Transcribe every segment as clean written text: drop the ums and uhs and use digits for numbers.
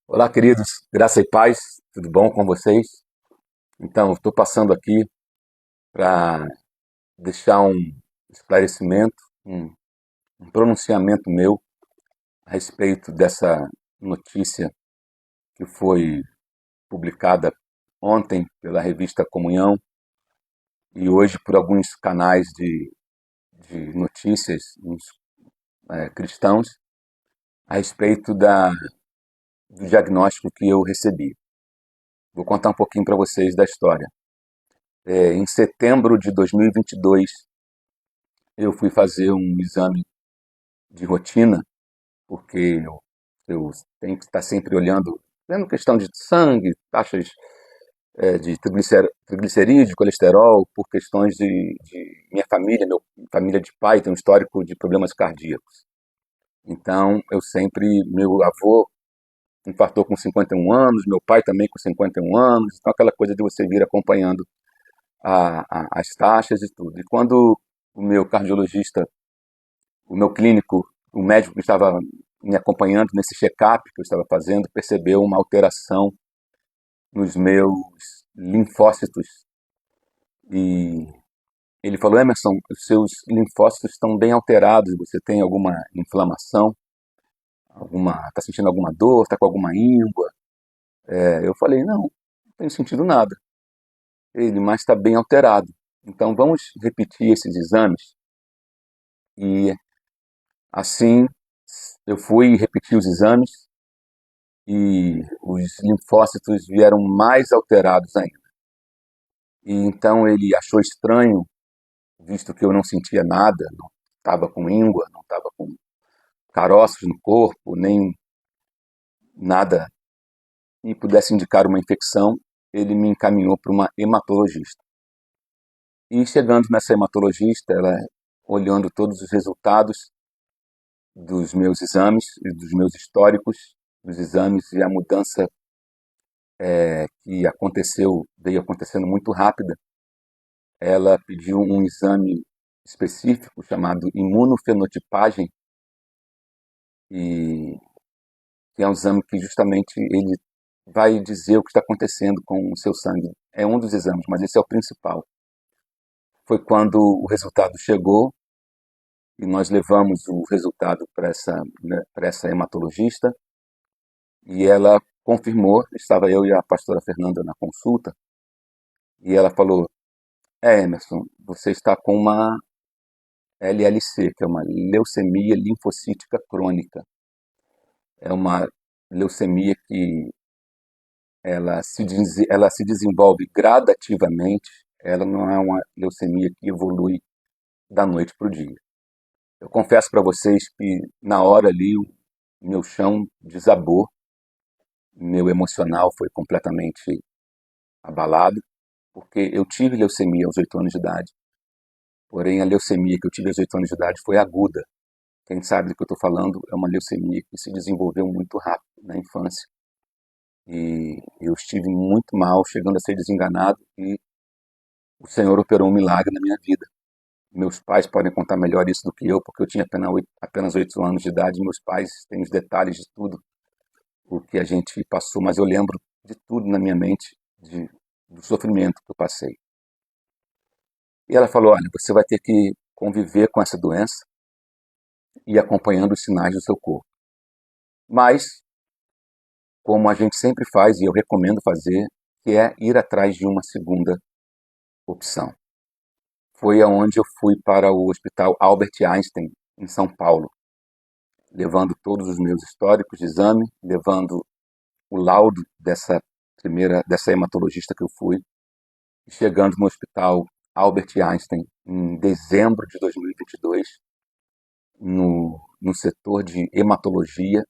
Olá, queridos, graça e paz, tudo bom com vocês? Então, estou passando aqui para deixar um esclarecimento, um pronunciamento meu a respeito dessa notícia que foi publicada ontem pela revista Comunhão e hoje por alguns canais de notícias cristãos a respeito do diagnóstico que eu recebi. Vou contar um pouquinho para vocês da história. Em setembro de 2022, eu fui fazer um exame de rotina, porque eu tenho que estar sempre olhando, vendo questão de sangue, taxas de triglicerídeos, colesterol, por questões de minha família, minha família de pai tem um histórico de problemas cardíacos. Então, meu avô infartou com 51 anos, meu pai também com 51 anos, então aquela coisa de você vir acompanhando as taxas e tudo. E quando o meu cardiologista, o meu clínico, o médico que estava me acompanhando nesse check-up que eu estava fazendo, percebeu uma alteração nos meus linfócitos. E ele falou: Emerson, os seus linfócitos estão bem alterados, você tem alguma inflamação? Está sentindo alguma dor? Está com alguma íngua? Eu falei: não tenho sentido nada. Ele, mas está bem alterado. Então vamos repetir esses exames. E assim eu fui repetir os exames e os linfócitos vieram mais alterados ainda. E então ele achou estranho, visto que eu não sentia nada, não estava com íngua, não estava com caroços no corpo, nem nada e pudesse indicar uma infecção, ele me encaminhou para uma hematologista. E chegando nessa hematologista, ela olhando todos os resultados dos meus exames e dos meus históricos dos exames e a mudança que veio acontecendo muito rápida, ela pediu um exame específico chamado imunofenotipagem, e que é um exame que justamente ele vai dizer o que está acontecendo com o seu sangue. É um dos exames, mas esse é o principal. Foi quando o resultado chegou e nós levamos o resultado para essa hematologista e ela confirmou, estava eu e a pastora Fernanda na consulta, e ela falou: Emerson, você está com uma LLC, que é uma leucemia linfocítica crônica. É uma leucemia que ela se desenvolve gradativamente, ela não é uma leucemia que evolui da noite para o dia. Eu confesso para vocês que na hora ali o meu chão desabou, meu emocional foi completamente abalado, porque eu tive leucemia aos 8 anos de idade, porém a leucemia que eu tive aos 8 anos de idade foi aguda. Quem sabe do que eu estou falando é uma leucemia que se desenvolveu muito rápido na infância. E eu estive muito mal, chegando a ser desenganado, e o Senhor operou um milagre na minha vida. Meus pais podem contar melhor isso do que eu, porque eu tinha apenas 8 anos de idade, e meus pais têm os detalhes de tudo o que a gente passou, mas eu lembro de tudo na minha mente, do sofrimento que eu passei. E ela falou: olha, você vai ter que conviver com essa doença e acompanhando os sinais do seu corpo. Mas, como a gente sempre faz, e eu recomendo fazer, que é ir atrás de uma segunda opção. Foi aonde eu fui para o Hospital Albert Einstein, em São Paulo, levando todos os meus históricos de exame, levando o laudo dessa hematologista que eu fui, e chegando no Hospital Albert Einstein em dezembro de 2022, no setor de hematologia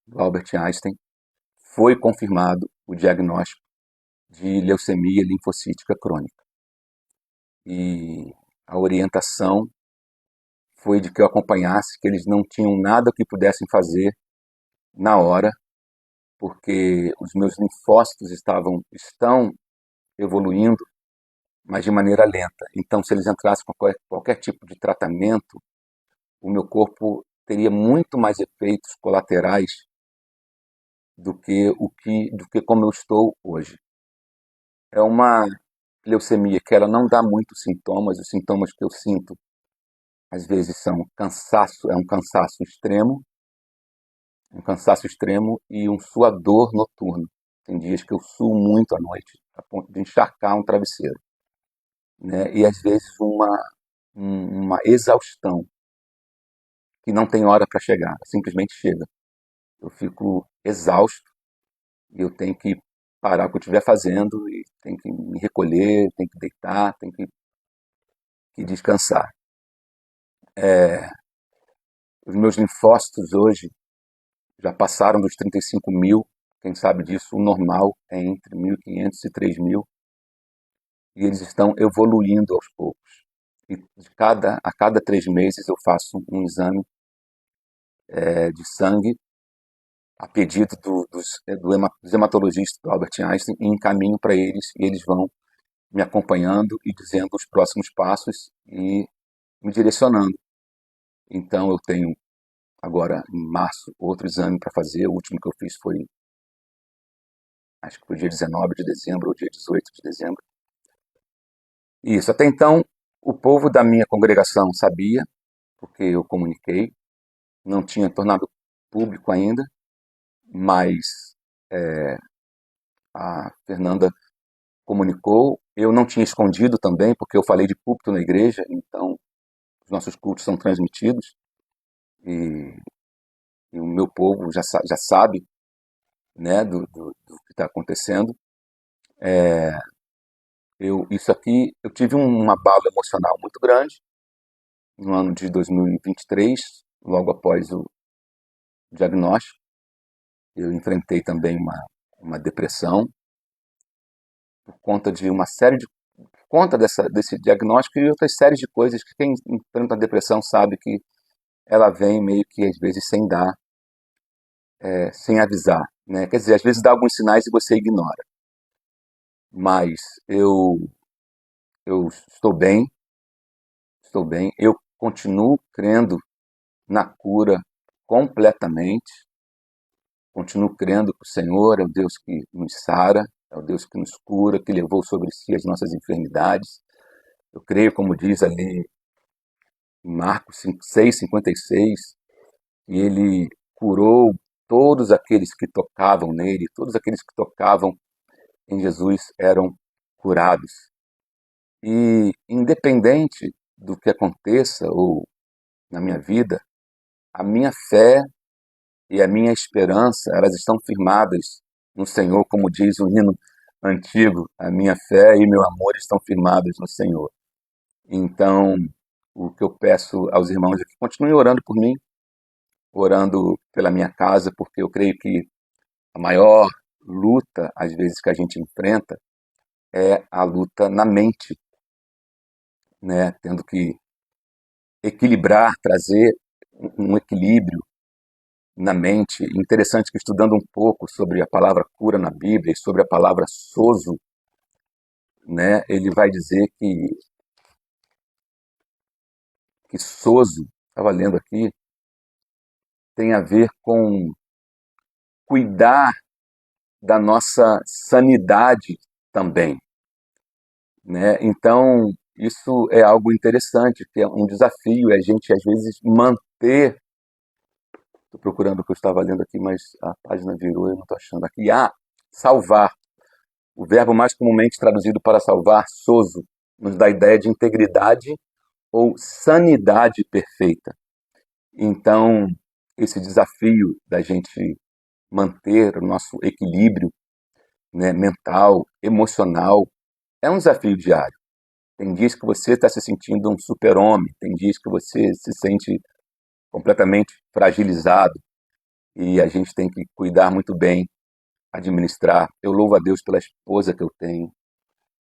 do Albert Einstein, foi confirmado o diagnóstico de leucemia linfocítica crônica. E a orientação foi de que eu acompanhasse, que eles não tinham nada que pudessem fazer na hora, porque os meus linfócitos estão evoluindo, mas de maneira lenta. Então, se eles entrassem com qualquer tipo de tratamento, o meu corpo teria muito mais efeitos colaterais do que como eu estou hoje. É uma leucemia que ela não dá muitos sintomas, os sintomas que eu sinto às vezes são cansaço, um cansaço extremo e um suador noturno. Tem dias que eu suo muito à noite, a ponto de encharcar um travesseiro, né? E às vezes uma exaustão que não tem hora para chegar, simplesmente chega. Eu fico exausto e eu tenho que parar o que eu estiver fazendo e tenho que me recolher, tenho que deitar, tenho que descansar. Os meus linfócitos hoje já passaram dos 35 mil, quem sabe disso, o normal é entre 1.500 e 3.000, e eles estão evoluindo aos poucos. E a cada 3 meses eu faço um exame de sangue a pedido dos hematologistas do Albert Einstein e encaminho para eles, e eles vão me acompanhando e dizendo os próximos passos e me direcionando. Então eu tenho agora em março outro exame para fazer, o último que eu fiz foi, acho que foi dia 19 de dezembro ou dia 18 de dezembro. Isso, até então o povo da minha congregação sabia, porque eu comuniquei, não tinha tornado público ainda, mas a Fernanda comunicou. Eu não tinha escondido também, porque eu falei de púlpito na igreja, então os nossos cultos são transmitidos e, e o meu povo já sabe, né, do que está acontecendo. Isso aqui, eu tive uma bala emocional muito grande no ano de 2023, logo após o diagnóstico. Eu enfrentei também uma depressão por conta de uma série de por conta desse diagnóstico e outras séries de coisas que quem enfrenta a depressão sabe que ela vem meio que às vezes sem dar, sem avisar, né? Quer dizer, às vezes dá alguns sinais e você ignora. Mas eu estou bem, eu continuo crendo na cura completamente, continuo crendo que o Senhor é o Deus que nos sara, é o Deus que nos cura, que levou sobre si as nossas enfermidades. Eu creio, como diz ali em Marcos 6,56, e ele curou todos aqueles que tocavam nele, todos aqueles que tocavam em Jesus eram curados. E independente do que aconteça ou na minha vida, a minha fé e a minha esperança, elas estão firmadas no Senhor, como diz o hino antigo, a minha fé e meu amor estão firmados no Senhor. Então, o que eu peço aos irmãos é que continuem orando por mim, orando pela minha casa, porque eu creio que a maior luta, às vezes, que a gente enfrenta é a luta na mente, né? Tendo que equilibrar, trazer um equilíbrio na mente. Interessante que estudando um pouco sobre a palavra cura na Bíblia e sobre a palavra sozo, né? Ele vai dizer que sozo, estava lendo aqui, tem a ver com cuidar da nossa sanidade também, né? Então, isso é algo interessante, que é um desafio, é a gente às vezes manter. Estou procurando o que eu estava lendo aqui, mas a página virou, eu não estou achando aqui. Salvar. O verbo mais comumente traduzido para salvar, sozo, nos dá a ideia de integridade ou sanidade perfeita. Então, esse desafio da gente manter o nosso equilíbrio, né, mental, emocional, é um desafio diário. Tem dias que você está se sentindo um super-homem, tem dias que você se sente completamente fragilizado e a gente tem que cuidar muito bem, administrar. Eu louvo a Deus pela esposa que eu tenho.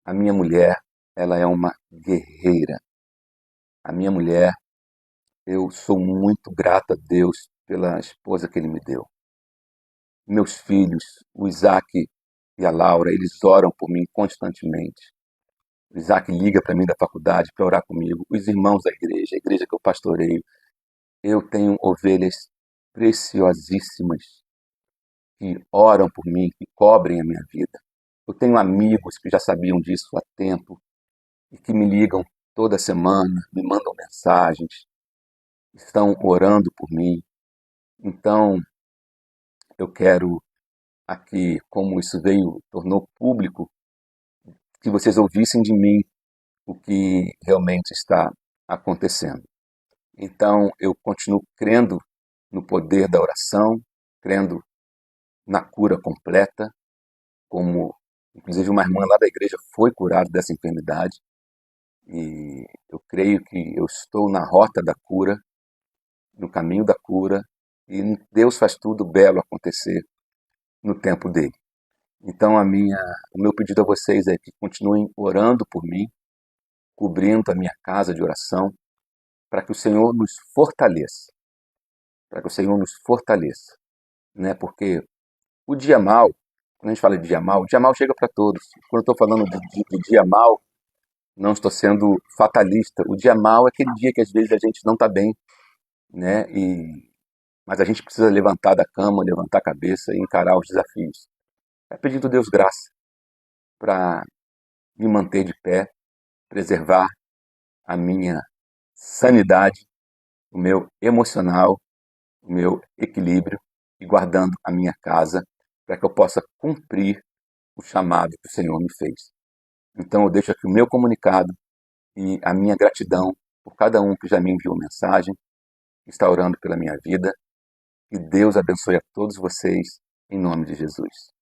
A minha mulher, ela é uma guerreira. A minha mulher, eu sou muito grato a Deus pela esposa que Ele me deu. Meus filhos, o Isaac e a Laura, eles oram por mim constantemente. O Isaac liga para mim da faculdade para orar comigo. Os irmãos da igreja, a igreja que eu pastoreio. Eu tenho ovelhas preciosíssimas que oram por mim, que cobrem a minha vida. Eu tenho amigos que já sabiam disso há tempo e que me ligam toda semana, me mandam mensagens, estão orando por mim. Então, eu quero aqui, como isso tornou público, que vocês ouvissem de mim o que realmente está acontecendo. Então, eu continuo crendo no poder da oração, crendo na cura completa, como inclusive uma irmã lá da igreja foi curada dessa enfermidade, e eu creio que eu estou na rota da cura, no caminho da cura, e Deus faz tudo belo acontecer no tempo dele. Então o meu pedido a vocês é que continuem orando por mim, cobrindo a minha casa de oração, para que o Senhor nos fortaleça, para que o Senhor nos fortaleça, né? Porque o dia mal, quando a gente fala de dia mal, o dia mal chega para todos. Quando eu estou falando de dia mal, não estou sendo fatalista. O dia mal é aquele dia que às vezes a gente não está bem, né? Mas a gente precisa levantar da cama, levantar a cabeça e encarar os desafios. É pedindo a Deus graça para me manter de pé, preservar a minha sanidade, o meu emocional, o meu equilíbrio e guardando a minha casa para que eu possa cumprir o chamado que o Senhor me fez. Então eu deixo aqui o meu comunicado e a minha gratidão por cada um que já me enviou mensagem, que está orando pela minha vida. E Deus abençoe a todos vocês, em nome de Jesus.